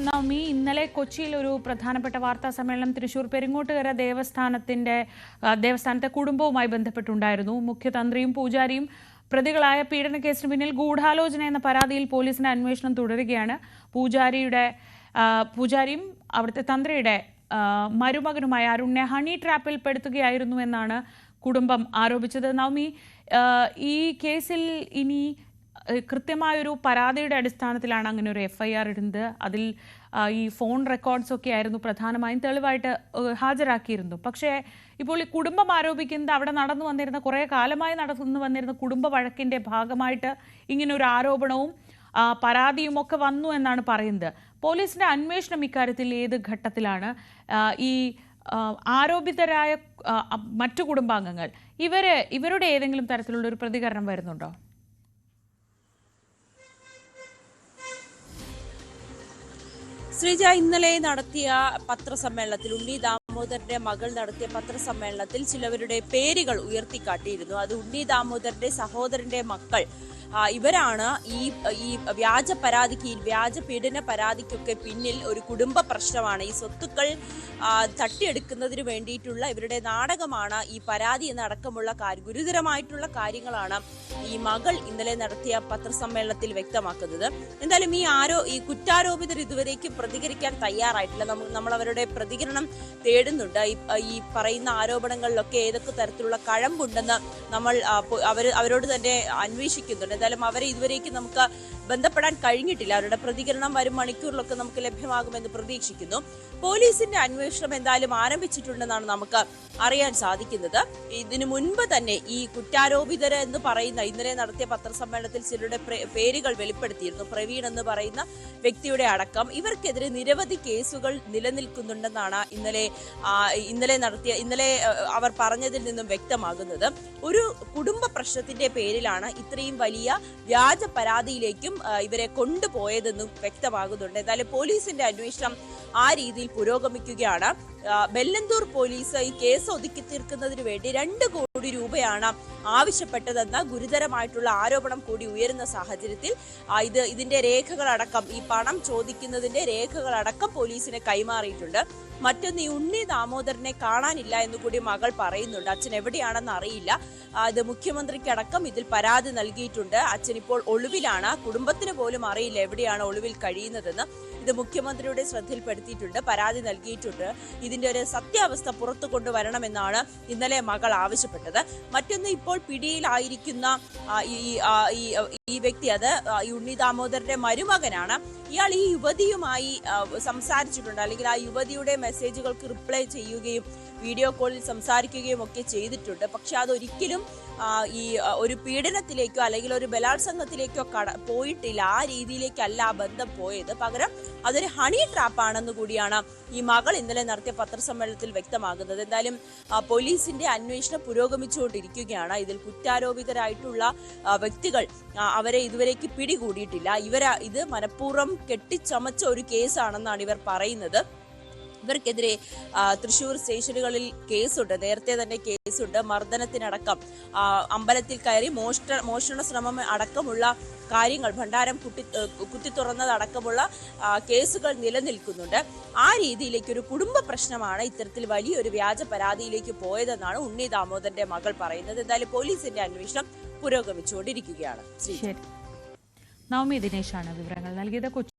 നവമി, ഇന്നലെ കൊച്ചിയിൽ ഒരു പ്രധാനപ്പെട്ട വാർത്താ സമ്മേളനം തൃശൂർ പെരിങ്ങോട്ടുകര ദേവസ്ഥാനത്തെ കുടുംബവുമായി ബന്ധപ്പെട്ടുണ്ടായിരുന്നു. മുഖ്യതന്ത്രിയും പൂജാരിയും പ്രതികളായ പീഡനക്കേസിന് പിന്നിൽ ഗൂഢാലോചന എന്ന പരാതിയിൽ പോലീസിന്റെ അന്വേഷണം തുടരുകയാണ്. പൂജാരിയും അവിടുത്തെ തന്ത്രിയുടെ മരുമകനുമായ അരുണിനെ ഹണി ട്രാപ്പിൽ പെടുത്തുകയായിരുന്നു എന്നാണ് കുടുംബം ആരോപിച്ചത്. നവമി, ഈ കേസിൽ ഇനി കൃത്യമായൊരു പരാതിയുടെ അടിസ്ഥാനത്തിലാണ് അങ്ങനെ ഒരു FIR ഇടുന്നത്. അതിൽ ഈ ഫോൺ റെക്കോർഡ്സ് ഒക്കെ ആയിരുന്നു പ്രധാനമായും തെളിവായിട്ട് ഹാജരാക്കിയിരുന്നു. പക്ഷേ ഇപ്പോൾ ഈ കുടുംബം ആരോപിക്കുന്നത് അവിടെ കുറേ കാലമായി നടന്നു വന്നിരുന്ന കുടുംബ വഴക്കിന്റെ ഭാഗമായിട്ട് ഇങ്ങനൊരു ആരോപണവും പരാതിയും ഒക്കെ വന്നു എന്നാണ് പറയുന്നത്. പോലീസിന്റെ അന്വേഷണം ഇക്കാര്യത്തിൽ ഏത് ഘട്ടത്തിലാണ്? ഈ ആരോപിതരായ മറ്റു കുടുംബാംഗങ്ങൾ ഇവരുടെ ഏതെങ്കിലും തരത്തിലുള്ള ഒരു പ്രതികരണം വരുന്നുണ്ടോ? ശ്രീജ, ഇന്നലെ നടത്തിയ പത്രസമ്മേളനത്തിൽ ഉണ്ണി ദാമോദരന്റെ മകൾ നടത്തിയ പത്രസമ്മേളനത്തിൽ ചിലവരുടെ പേരുകൾ ഉയർത്തിക്കാട്ടിയിരുന്നു. അത് ഉണ്ണി ദാമോദരന്റെ സഹോദരന്റെ മക്കൾ ഇവരാണ് ഈ വ്യാജ പീഡന പരാതിക്കൊക്കെ പിന്നിൽ ഒരു കുടുംബ പ്രശ്നമാണ്. ഈ സ്വത്തുക്കൾ തട്ടിയെടുക്കുന്നതിന് വേണ്ടിയിട്ടുള്ള ഇവരുടെ നാടകമാണ് ഈ പരാതി എന്നടക്കമുള്ള ഗുരുതരമായിട്ടുള്ള കാര്യങ്ങളാണ് ഈ മകൾ ഇന്നലെ നടത്തിയ പത്രസമ്മേളനത്തിൽ വ്യക്തമാക്കുന്നത്. എന്തായാലും ഈ കുറ്റാരോപിതർ ഇതുവരേക്ക് പ്രതികരിക്കാൻ തയ്യാറായിട്ടില്ല. നമ്മൾ അവരുടെ പ്രതികരണം തേടുന്നുണ്ട്. ഈ പറയുന്ന ആരോപണങ്ങളിലൊക്കെ ഏതൊക്കെ തരത്തിലുള്ള കഴമ്പുണ്ടെന്ന് നമ്മൾ അവരോട് തന്നെ അന്വേഷിക്കുന്നുണ്ട്. എന്തായാലും അവരെ ഇതുവരേക്ക് നമുക്ക് ബന്ധപ്പെടാൻ കഴിഞ്ഞിട്ടില്ല. അവരുടെ പ്രതികരണം വരും മണിക്കൂറിലൊക്കെ നമുക്ക് ലഭ്യമാകുമെന്ന് പ്രതീക്ഷിക്കുന്നു. പോലീസിന്റെ അന്വേഷണം എന്തായാലും ആരംഭിച്ചിട്ടുണ്ടെന്നാണ് നമുക്ക് അറിയാൻ സാധിക്കുന്നത്. ഇതിനു മുൻപ് തന്നെ ഈ കുറ്റാരോപിതര് എന്ന് പറയുന്ന ഇന്നലെ നടത്തിയ പത്രസമ്മേളനത്തിൽ ചിലരുടെ പേരുകൾ വെളിപ്പെടുത്തിയിരുന്നു. പ്രവീൺ എന്ന് പറയുന്ന വ്യക്തിയുടെ അടക്കം ഇവർക്കെതിരെ നിരവധി കേസുകൾ നിലനിൽക്കുന്നുണ്ടെന്നാണ് ഇന്നലെ അവർ പറഞ്ഞതിൽ നിന്നും വ്യക്തമാകുന്നത്. ഒരു കുടുംബ പ്രശ്നത്തിന്റെ പേരിലാണ് ഇത്രയും വലിയ വ്യാജ പരാതിയിലേക്കും ഇവരെ കൊണ്ടുപോയതെന്നും വ്യക്തമാകുന്നുണ്ട്. എന്തായാലും പോലീസിന്റെ അന്വേഷണം ആ രീതിയിൽ പുരോഗമിക്കുകയാണ്. ബെല്ലന്തൂർ പോലീസ് ഈ കേസ് ഒതുക്കി തീർക്കുന്നതിന് വേണ്ടി 2 കോടി രൂപയാണ് ആവശ്യപ്പെട്ടതെന്ന ഗുരുതരമായിട്ടുള്ള ആരോപണം കൂടി ഉയരുന്ന സാഹചര്യത്തിൽ ഇതിന്റെ രേഖകളടക്കം, ഈ പണം ചോദിക്കുന്നതിന്റെ രേഖകളടക്കം പോലീസിനെ കൈമാറിയിട്ടുണ്ട്. മറ്റൊന്ന്, ഈ ഉണ്ണി ദാമോദരനെ കാണാനില്ല എന്നുകൂടി മകൾ പറയുന്നുണ്ട്. അച്ഛൻ എവിടെയാണെന്ന് അറിയില്ല. ഇത് മുഖ്യമന്ത്രിക്കടക്കം ഇതിൽ പരാതി നൽകിയിട്ടുണ്ട്. അച്ഛൻ ഇപ്പോൾ ഒളിവിലാണ്. കുടുംബത്തിന് പോലും അറിയില്ല എവിടെയാണ് ഒളിവിൽ കഴിയുന്നതെന്ന്. ഇത് മുഖ്യമന്ത്രിയുടെ ശ്രദ്ധയിൽപ്പെടുത്തിയിട്ടുണ്ട്, പരാതി നൽകിയിട്ടുണ്ട്. ഇതിന്റെ ഒരു സത്യാവസ്ഥ പുറത്തു കൊണ്ടുവരണമെന്നാണ് ഇന്നലെ മകൾ ആവശ്യപ്പെട്ടത്. മറ്റൊന്ന്, ഇപ്പോൾ പിടിയിലായിരിക്കുന്ന ഈ വ്യക്തി, അത് ഉണ്ണി ദാമോദരന്റെ മരുമകനാണ്. ഇയാൾ ഈ യുവതിയുമായി സംസാരിച്ചിട്ടുണ്ട്, അല്ലെങ്കിൽ ആ യുവതിയുടെ മെസ്സേജുകൾക്ക് റിപ്ലൈ ചെയ്യുകയും വീഡിയോ കോളിൽ സംസാരിക്കുകയും ഒക്കെ ചെയ്തിട്ടുണ്ട്. പക്ഷെ അതൊരിക്കലും ഒരു പീഡനത്തിലേക്കോ അല്ലെങ്കിൽ ഒരു ബലാത്സംഗത്തിലേക്കോ പോയിട്ടില്ല. ആ രീതിയിലേക്കല്ല ആ ബന്ധം പോയത്. പകരം അതൊരു ഹണി ട്രാപ്പാണെന്ന് കൂടിയാണ് ഈ മകൾ ഇന്നലെ നടത്തിയ പത്രസമ്മേളനത്തിൽ വ്യക്തമാകുന്നത്. എന്തായാലും പോലീസിന്റെ അന്വേഷണം പുരോഗമിച്ചുകൊണ്ടിരിക്കുകയാണ്. ഇതിൽ കുറ്റാരോപിതരായിട്ടുള്ള വ്യക്തികൾ, അവരെ ഇതുവരേക്ക് പിടികൂടിയിട്ടില്ല. ഇത് മനഃപൂർവ്വം കെട്ടിച്ചമച്ച ഒരു കേസാണെന്നാണ് ഇവർ പറയുന്നത്. ഇവർക്കെതിരെ തൃശൂർ സ്റ്റേഷനുകളിൽ കേസുണ്ട്, നേരത്തെ തന്നെ കേസുണ്ട്. മർദ്ദനത്തിനടക്കം, അമ്പലത്തിൽ കയറി മോഷണ ശ്രമം അടക്കമുള്ള കാര്യങ്ങൾ, ഭണ്ഡാരം കുത്തി തുറന്നതടക്കമുള്ള കേസുകൾ നിലനിൽക്കുന്നുണ്ട്. ആ രീതിയിലേക്ക് ഒരു കുടുംബ പ്രശ്നമാണ് ഇത്തരത്തിൽ വലിയൊരു വ്യാജ പരാതിയിലേക്ക് പോയതെന്നാണ് ഉണ്ണി ദാമോദരന്റെ മകൾ പറയുന്നത്. എന്തായാലും പോലീസിന്റെ അന്വേഷണം പുരോഗമിച്ചുകൊണ്ടിരിക്കുകയാണ്. നവമി ദിനേശാണ് വിവരങ്ങൾ നൽകിയത്.